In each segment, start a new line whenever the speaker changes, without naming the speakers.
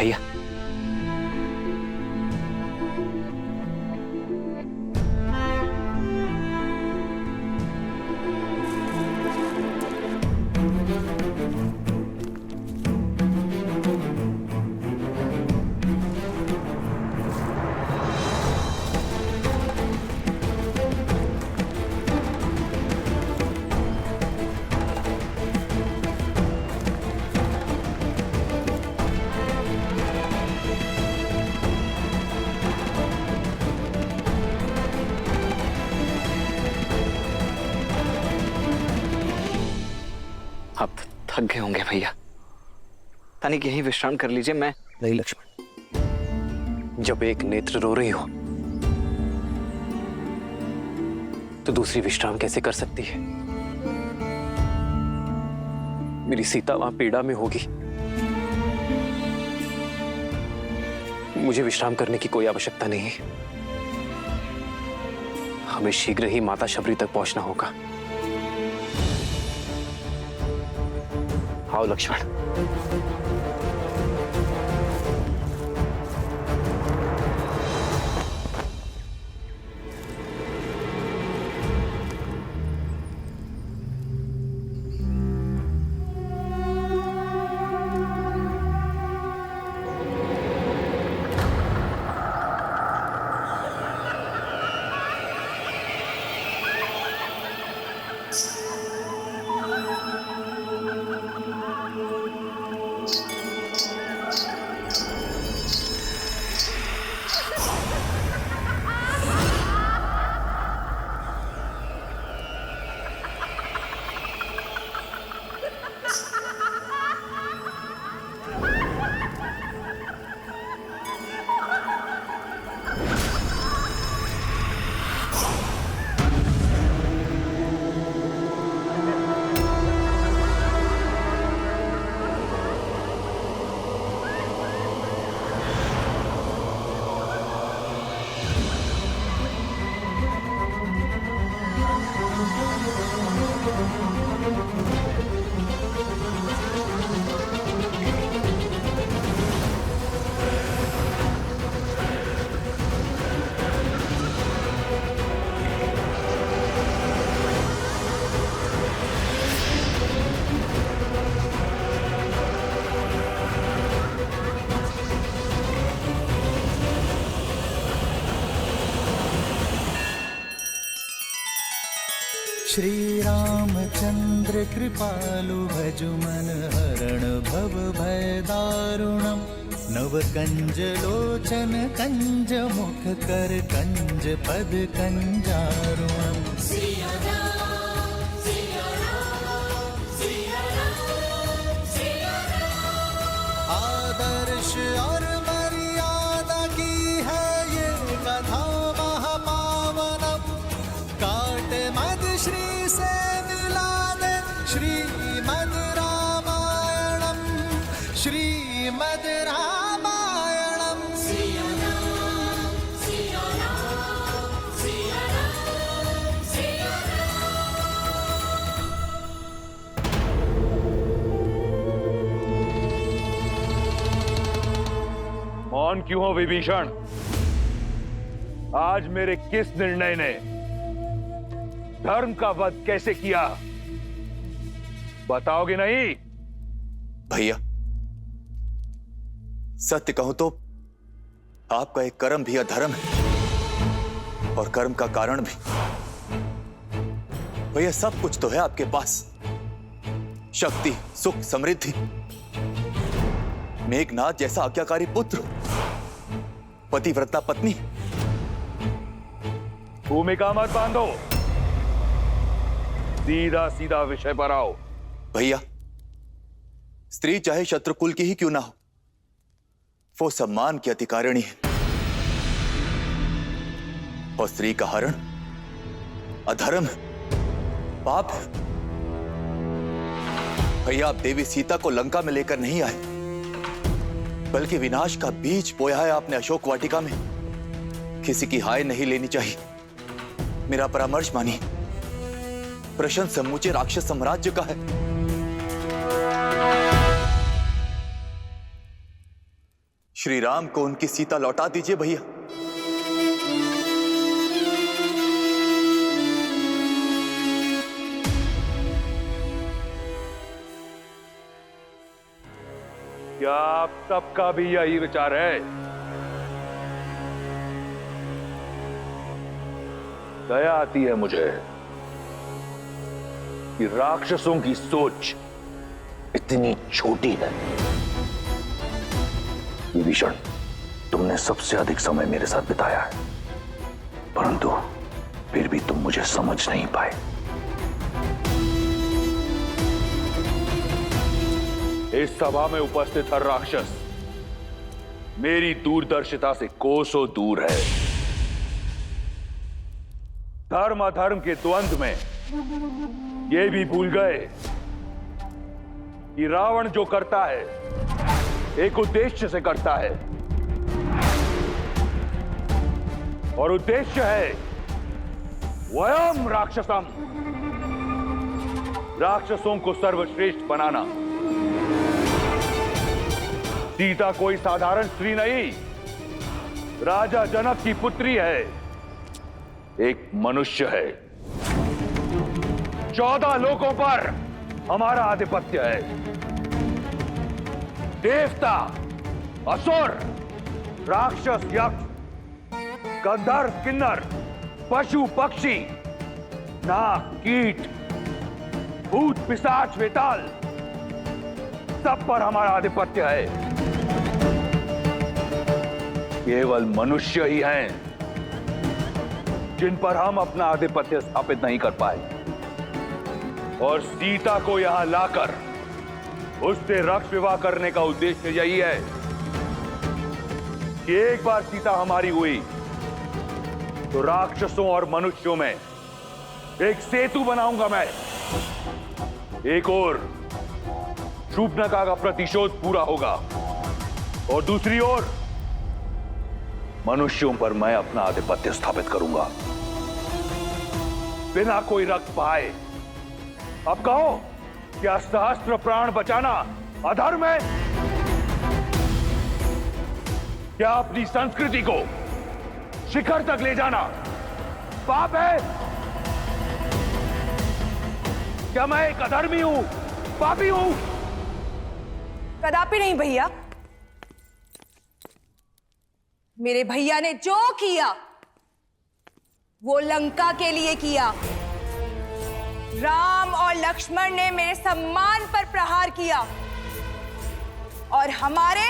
भैया, आप थक गए होंगे भैया, तनिक यहीं विश्राम कर लीजिए। मैं
नहीं लक्ष्मण, जब एक नेत्र रो रही हो तो दूसरी विश्राम कैसे कर सकती है? मेरी सीता वहां पीड़ा में होगी, मुझे विश्राम करने की कोई आवश्यकता नहीं है। हमें शीघ्र ही माता शबरी तक पहुंचना होगा। आओ लक्ष्मण।
श्री रामचंद्र कृपालु भजु मन हरण भव भय दारुणम। नव कंज लोचन कंज मुख कर कंज पद कंजारुणम। आदर्श और मर्यादा की है ये कथा महापावनम। काट मद श्री से मिला दे श्रीमद् रामायणम। श्रीमद् रामायणम।
मौन क्यों हो विभीषण? आज मेरे किस निर्णय ने धर्म का वध कैसे किया, बताओगे नहीं?
भैया, सत्य कहूं तो आपका एक कर्म भी अधर्म है और कर्म का कारण भी। भैया, सब कुछ तो है आपके पास, शक्ति, सुख, समृद्धि, मेघनाथ जैसा आज्ञाकारी पुत्र, पतिव्रता पत्नी।
भूमिका मत बांधो, सीधा सीधा विषय पर आओ।
भैया, स्त्री चाहे शत्रुकुल की ही क्यों ना हो, वो सम्मान की अधिकारिणी है और स्त्री का हरण अधर्म है, पाप है। भैया, आप देवी सीता को लंका में लेकर नहीं आए, बल्कि विनाश का बीज बोया है आपने अशोक वाटिका में। किसी की हाय नहीं लेनी चाहिए, मेरा परामर्श मानिए। प्रश्न समूचे राक्षस साम्राज्य का है। श्री राम को उनकी सीता लौटा दीजिए भैया।
क्या आप सबका भी यही विचार है? दया आती है मुझे कि राक्षसों की सोच इतनी छोटी है। विभीषण, तुमने सबसे अधिक समय मेरे साथ बिताया है, परंतु फिर भी तुम मुझे समझ नहीं पाए। इस सभा में उपस्थित हर राक्षस मेरी दूरदर्शिता से कोसों दूर है। धर्म अधर्म के द्वंद्व में ये भी भूल गए कि रावण जो करता है एक उद्देश्य से करता है, और उद्देश्य है वयम राक्षसम, राक्षसों को सर्वश्रेष्ठ बनाना। सीता कोई साधारण स्त्री नहीं, राजा जनक की पुत्री है, एक मनुष्य है। 14 लोकों पर हमारा आधिपत्य है। देवता, असुर, राक्षस, यक्ष, गंधर्व, किन्नर, पशु पक्षी, नाग, कीट, भूत, पिशाच, वेताल, सब पर हमारा आधिपत्य है। केवल मनुष्य ही हैं जिन पर हम अपना आधिपत्य स्थापित नहीं कर पाए, और सीता को यहां लाकर उससे रक्त विवाह करने का उद्देश्य यही है कि एक बार सीता हमारी हुई तो राक्षसों और मनुष्यों में एक सेतु बनाऊंगा मैं। एक ओर शूर्पणखा का प्रतिशोध पूरा होगा, और दूसरी ओर मनुष्यों पर मैं अपना आधिपत्य स्थापित करूंगा बिना कोई रक्त बहाए। अब कहो, क्या सहस्त्र प्राण बचाना अधर्म है? क्या अपनी संस्कृति को शिखर तक ले जाना पाप है? क्या मैं एक अधर्मी हूं, पापी हूं?
कदापि नहीं भैया। मेरे भैया ने जो किया वो लंका के लिए किया। राम और लक्ष्मण ने मेरे सम्मान पर प्रहार किया और हमारे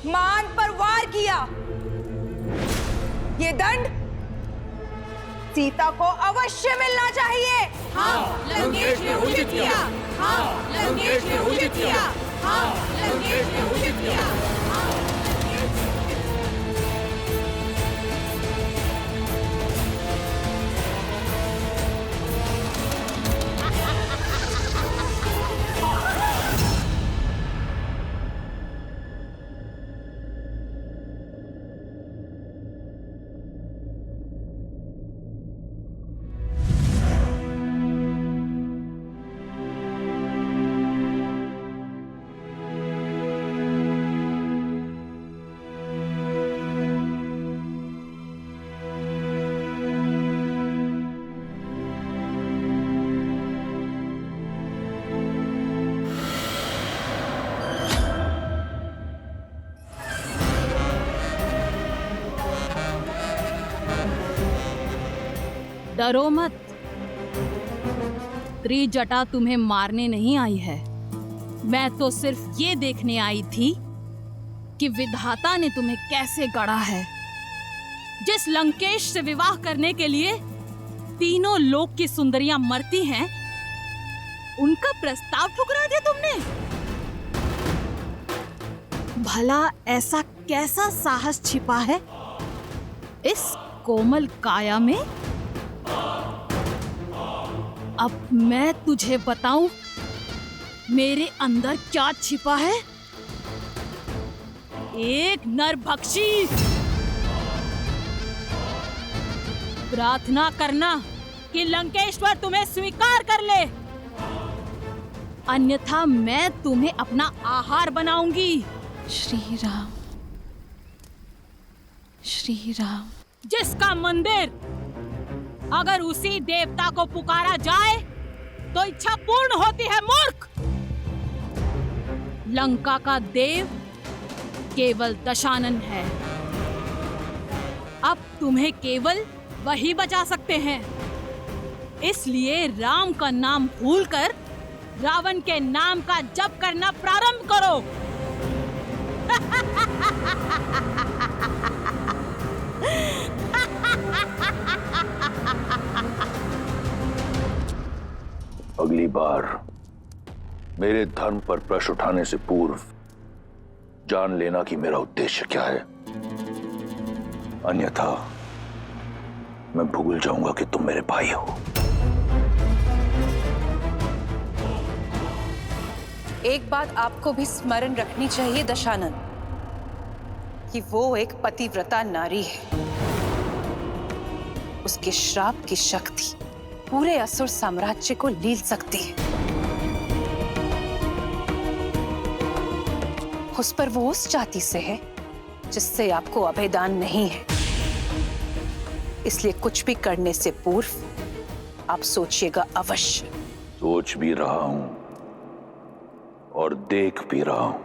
मान पर वार किया। ये दंड सीता को अवश्य मिलना चाहिए। हाँ, लंकेश ने उचित किया। हाँ, लंकेश ने उचित किया। हाँ, लंकेश ने उचित किया।
डरो मत, त्रिजटा तुम्हें मारने नहीं आई है। मैं तो सिर्फ ये देखने आई थी कि विधाता ने तुम्हें कैसे गढ़ा है। जिस लंकेश से विवाह करने के लिए तीनों लोक की सुंदरियां मरती हैं, उनका प्रस्ताव ठुकरा दिया तुमने। भला ऐसा कैसा साहस छिपा है इस कोमल काया में? अब मैं तुझे बताऊं मेरे अंदर क्या छिपा है। एक नरभक्षी। प्रार्थना करना कि लंकेश्वर तुम्हें स्वीकार कर ले, अन्यथा मैं तुम्हें अपना आहार बनाऊंगी।
श्री राम,
श्री राम।
जिसका मंदिर अगर उसी देवता को पुकारा जाए तो इच्छा पूर्ण होती है मूर्ख। लंका का देव केवल दशानन है। अब तुम्हें केवल वही बचा सकते हैं। इसलिए राम का नाम भूलकर रावण के नाम का जप करना प्रारंभ करो।
अगली बार मेरे धर्म पर प्रश्न उठाने से पूर्व जान लेना कि मेरा उद्देश्य क्या है, अन्यथा मैं भूल जाऊंगा कि तुम मेरे भाई हो।
एक बात आपको भी स्मरण रखनी चाहिए दशानन, कि वो एक पतिव्रता नारी है। उसके श्राप की शक्ति पूरे असुर साम्राज्य को लील सकती है। उस पर वो उस जाति से है जिससे आपको अभेदान नहीं है। इसलिए कुछ भी करने से पूर्व आप सोचिएगा अवश्य।
सोच भी रहा हूं और देख भी रहा हूं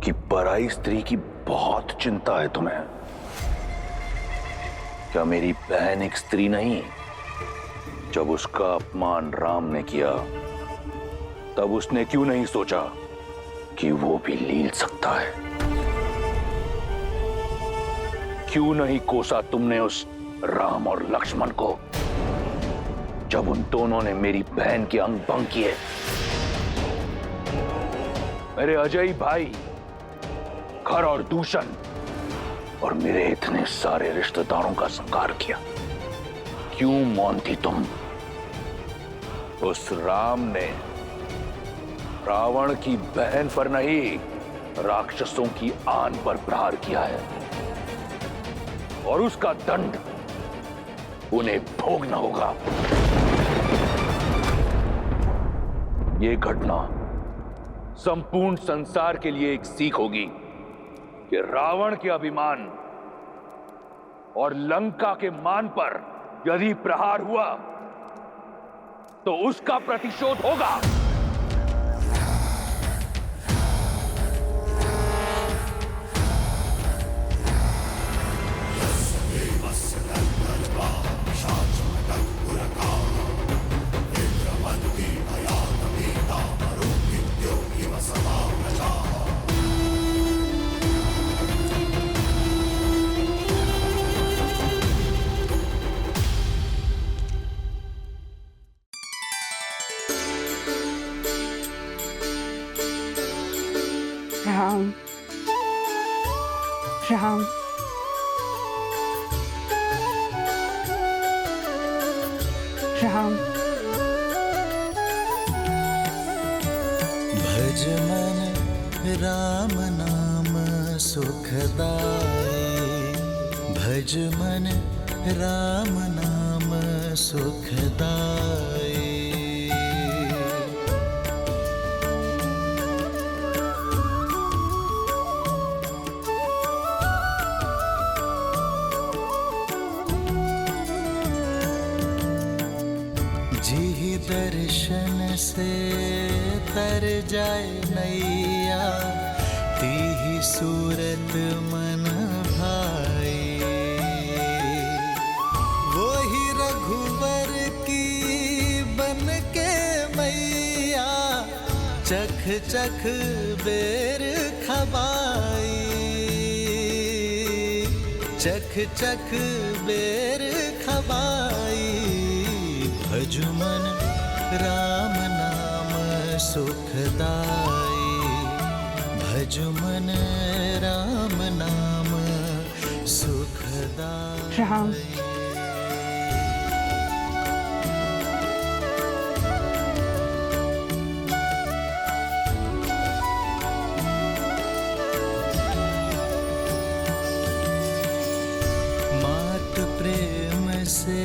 कि पराई स्त्री की बहुत चिंता है तुम्हें। क्या मेरी बहन एक स्त्री नहीं? जब उसका अपमान राम ने किया तब उसने क्यों नहीं सोचा कि वो भी लील सकता है? क्यों नहीं कोसा तुमने उस राम और लक्ष्मण को जब उन दोनों ने मेरी बहन के अंग भंग किए? मेरे अजय भाई खर और दूषण और मेरे इतने सारे रिश्तेदारों का संहार किया। क्यों मौन थी तुम? उस राम ने रावण की बहन पर नहीं, राक्षसों की आन पर प्रहार किया है और उसका दंड उन्हें भोगना होगा। ये घटना संपूर्ण संसार के लिए एक सीख होगी कि रावण के अभिमान और लंका के मान पर यदि प्रहार हुआ तो उसका प्रतिशोध होगा।
राम राम राम।
भज मन राम नाम सुखदाई, भज मन राम नाम सुखदाई। जी दर्शन से तर जाए नैया, तीही सूरत मन भाई। वो ही रघुवर की बन के मैया, चख चख बेर खबाई, चख चख बेर खबाई। भजु मन राम नाम सुखदाई, भजु मन राम नाम सुखदाई।
राम
मात प्रेम से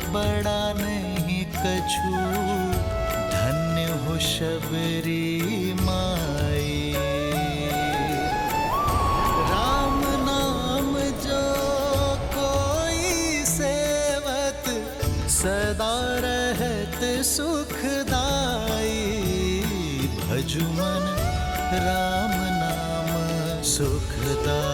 बड़ा नहीं कछु, धन्य हो शबरी माई। राम नाम सुखदाई, भजु मन राम नाम सुखदाई।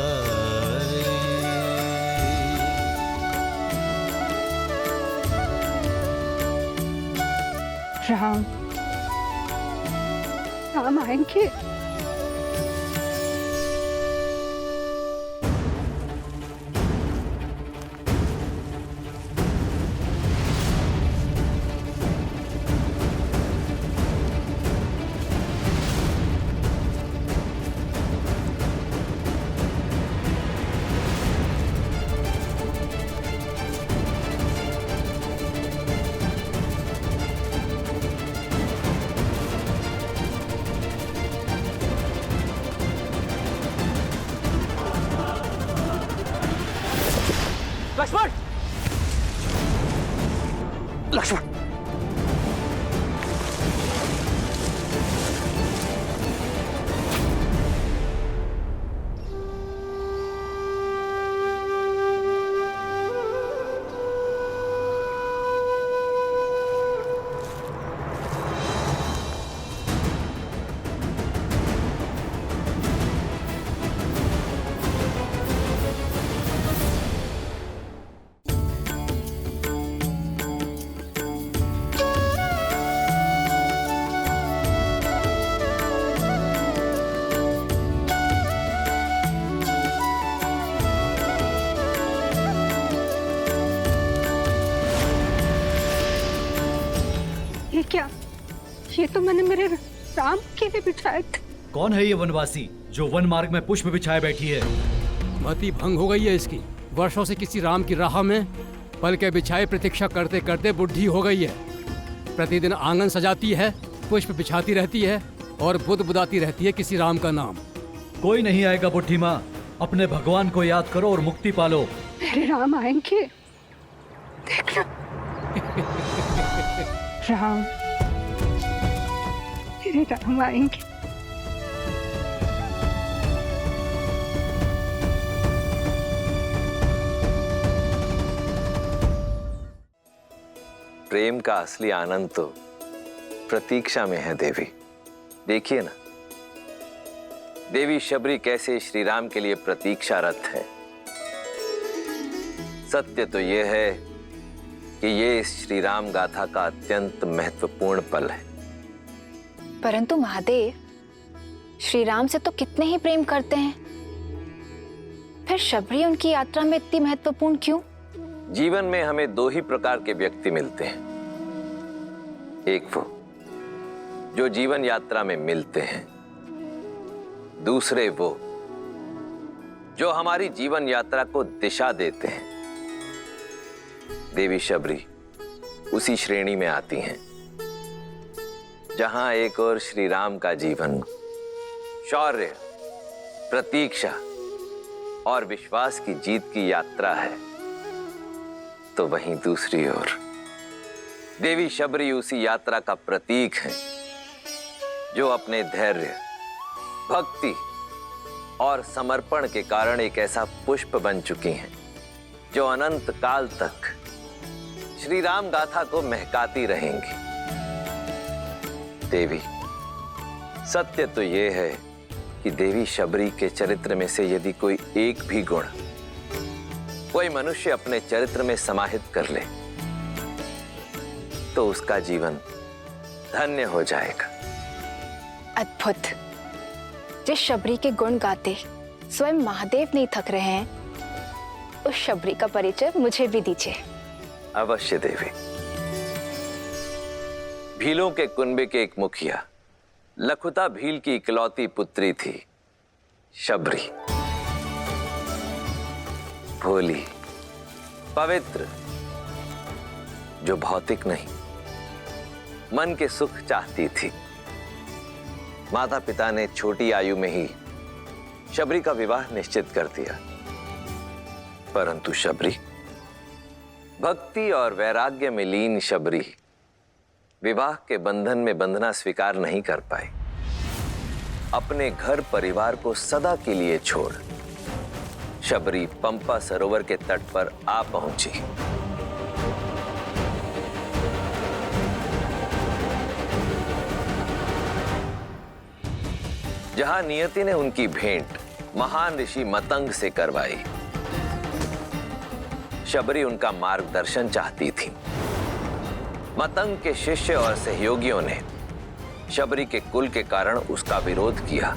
राम, राम आएंगे।
लक्ष्मण, लक्ष्मण,
ये क्या? ये तो मैंने मेरे राम के लिए बिछाए थे।
कौन है ये वनवासी जो वन मार्ग में पुष्प बिछाए बैठी है?
मति भंग हो गई है इसकी। वर्षों से किसी राम की राह में पल के बिछाए प्रतीक्षा करते करते बुढ़ी हो गई है। प्रतिदिन आंगन सजाती है, पुष्प बिछाती रहती है और बुद बुदाती रहती है किसी राम का नाम।
कोई नहीं आएगा बुढ़ी माँ, अपने भगवान को याद करो और मुक्ति पालो।
मेरे राम आएंगे, देखना। राम, मेरे राम आएंगे।
प्रेम का असली आनंद तो प्रतीक्षा में है देवी। देखिए ना, देवी शबरी कैसे श्री राम के लिए प्रतीक्षारत है। सत्य तो यह है कि ये इस श्री राम गाथा का अत्यंत महत्वपूर्ण पल है।
परंतु महादेव, श्री राम से तो कितने ही प्रेम करते हैं, फिर शबरी उनकी यात्रा में इतनी महत्वपूर्ण क्यों?
जीवन में हमें दो ही प्रकार के व्यक्ति मिलते हैं। एक वो जो जीवन यात्रा में मिलते हैं, दूसरे वो जो हमारी जीवन यात्रा को दिशा देते हैं। देवी शबरी उसी श्रेणी में आती हैं, जहां एक और श्री राम का जीवन शौर्य, प्रतीक्षा और विश्वास की जीत की यात्रा है, तो वहीं दूसरी ओर देवी शबरी उसी यात्रा का प्रतीक है जो अपने धैर्य, भक्ति और समर्पण के कारण एक ऐसा पुष्प बन चुकी हैं जो अनंत काल तक श्री राम गाथा को महकाती रहेंगी। देवी, सत्य तो यह है कि देवी शबरी के चरित्र में से यदि कोई एक भी गुण कोई मनुष्य अपने चरित्र में समाहित कर ले तो उसका जीवन धन्य हो जाएगा।
अद्भुत। जिस शबरी के गुण गाते स्वयं महादेव नहीं थक रहे हैं, उस शबरी का परिचय मुझे भी दीजिए।
अवश्य देवी। भीलों के कुनबे के एक मुखिया लखुता भील की इकलौती पुत्री थी शबरी। भोली, पवित्र, जो भौतिक नहीं मन के सुख चाहती थी। माता पिता ने छोटी आयु में ही शबरी का विवाह निश्चित कर दिया, परंतु शबरी, भक्ति और वैराग्य में लीन शबरी विवाह के बंधन में बंधना स्वीकार नहीं कर पाई। अपने घर परिवार को सदा के लिए छोड़ शबरी पंपा सरोवर के तट पर आ पहुंची। जहां नियति ने उनकी भेंट महान ऋषि मतंग से करवाई। शबरी उनका मार्गदर्शन चाहती थी। मतंग के शिष्य और सहयोगियों ने शबरी के कुल के कारण उसका विरोध किया,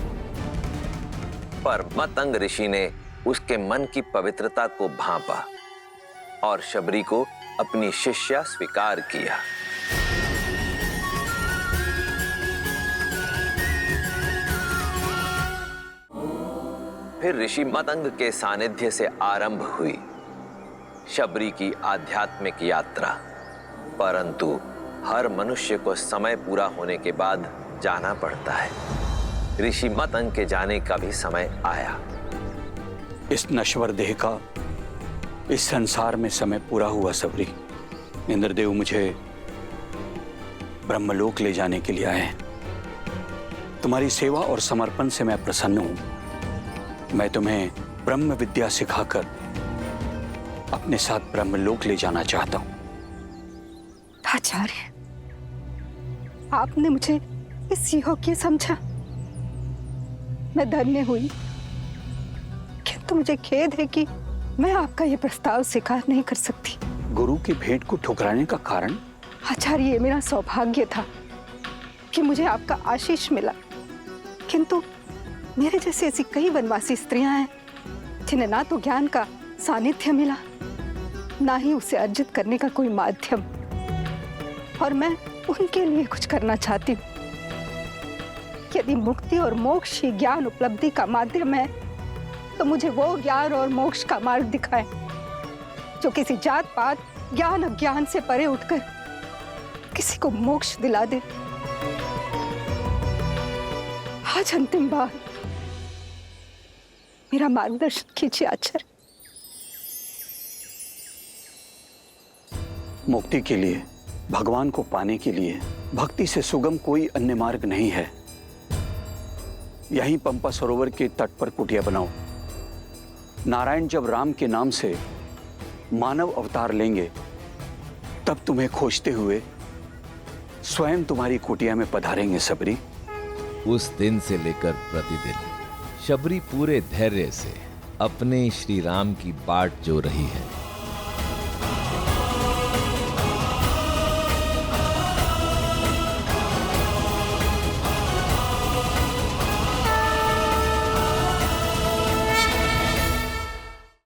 पर मतंग ऋषि ने उसके मन की पवित्रता को भांपा और शबरी को अपनी शिष्या स्वीकार किया। फिर ऋषि मतंग के सानिध्य से आरंभ हुई शबरी की आध्यात्मिक यात्रा। परंतु हर मनुष्य को समय पूरा होने के बाद जाना पड़ता है। ऋषि मतंग के जाने का भी समय आया।
इस नश्वर देह का इस संसार में समय पूरा हुआ सबरी। इंद्रदेव मुझे ब्रह्मलोक ले जाने के लिए आए हैं। तुम्हारी सेवा और समर्पण से मैं प्रसन्न हूं। मैं तुम्हें ब्रह्म विद्या सिखाकर अपने साथ ब्रह्मलोक ले जाना चाहता हूं।
आचार्य, आपने मुझे इस योग्य समझा। मैं धन्य हुई, किंतु मुझे खेद है कि मैं आपका ये प्रस्ताव स्वीकार नहीं कर सकती।
गुरु की भेंट को ठुकराने का कारण?
आचार्य, ये मेरा सौभाग्य था कि मुझे आपका आशीष मिला, किंतु मेरे जैसी ऐसी कई वनवासी स्त्रियां हैं जिन्हें ना तो ज्ञान का सानिध्य मिला, ना ही उसे अर्जित करने का कोई माध्यम, और मैं उनके लिए कुछ करना चाहती हूँ। यदि मुक्ति और मोक्ष ही ज्ञान उपलब्धि का माध्यम है, तो मुझे वो ज्ञान और मोक्ष का मार्ग दिखाए जो किसी जात पात, ज्ञान अज्ञान से परे उठकर किसी को मोक्ष दिला दे। आज अंतिम बार मेरा मार्गदर्शन कीजिए आचार्य।
मुक्ति के लिए, भगवान को पाने के लिए भक्ति से सुगम कोई अन्य मार्ग नहीं है। यहीं पंपा सरोवर के तट पर कुटिया बनाओ। नारायण जब राम के नाम से मानव अवतार लेंगे, तब तुम्हें खोजते हुए स्वयं तुम्हारी कुटिया में पधारेंगे सबरी।
उस दिन से लेकर प्रतिदिन शबरी पूरे धैर्य से अपने श्री राम की बाट जो रही है।